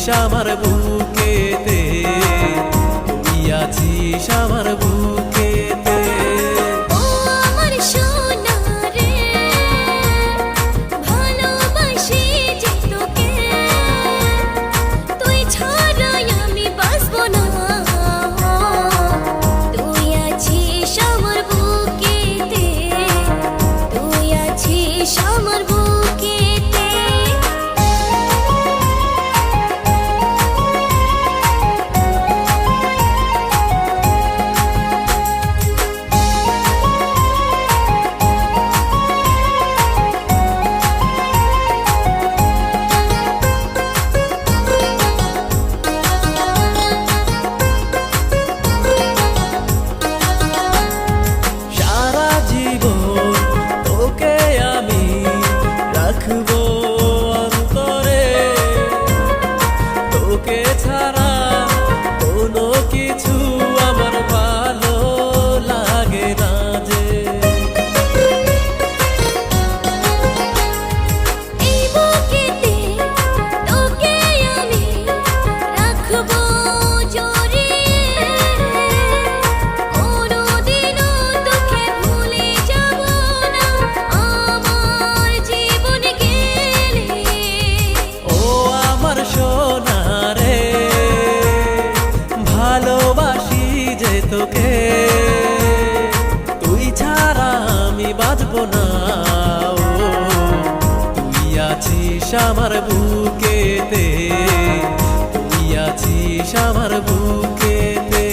আছিস আমার বুকেতে, তুই আছিস আমার বুকেতে। ও আমার সোনা রে, ভালোবাসি যে তোকে, তুই ছাড়াই আমি বাঁচবো না। তুই আছিস আমার বুকেতে, তুই আছিস আমার বুকেতে। তোকে ছাড়া কোনো কিছু আমার ভালো লাগে না যে। এই বুকেতে তোকে আমি রাখবো জড়িয়ে, কোনোদিনও তোকে ভুলে যাব না আমার জীবন গেলে। ও আমার সোনা রে, ভালোবাসি যে তোকে, তুই ছাড়া আমি বাঁচবো না। ও তুই আছিস আমার বুকেতে, তুই আছিস আমার বুকেতে।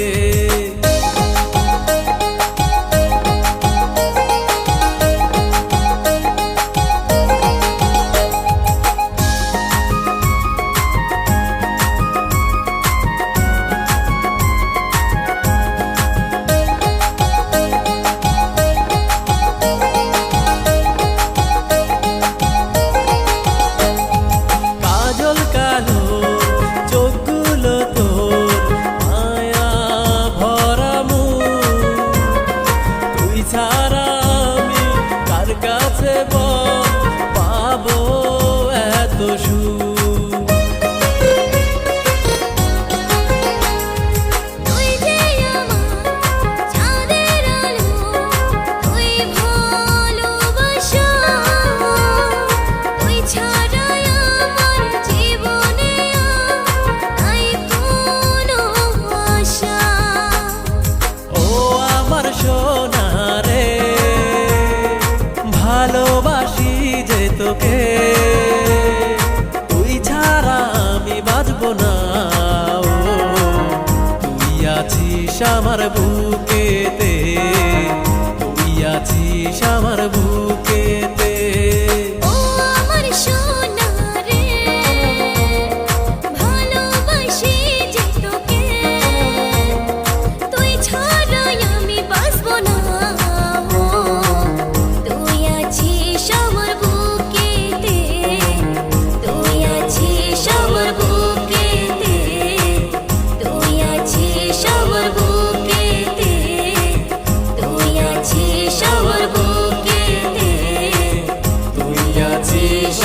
ছাড়া আমি কার কাছে পাবো এত সুখ? তুই যে আমার চাঁদের আলো, তুই ভালোবাসা, তুই ছাড়াই আমার জীবনে নাই কোনো আশা। ও আমার সোনা রে, ভালোবাসি যে তোকে, তুই ছাড়া আমি বাঁচবো না। ও তুই আছিস আমার বুকেতে, তুই আছিস আমার বুকেতে। ও আমার সোনা রে, ভালোবাসি যে তোকে, তুই ছাড়াই আমি বাঁচবো না। তুই আছিস আমার বুকেতে, তুই আছিস আমার বুকেতে, তুই আছিস আমার বুকেতে, তুই আছিস আমার বুকেতে, তুই আছিস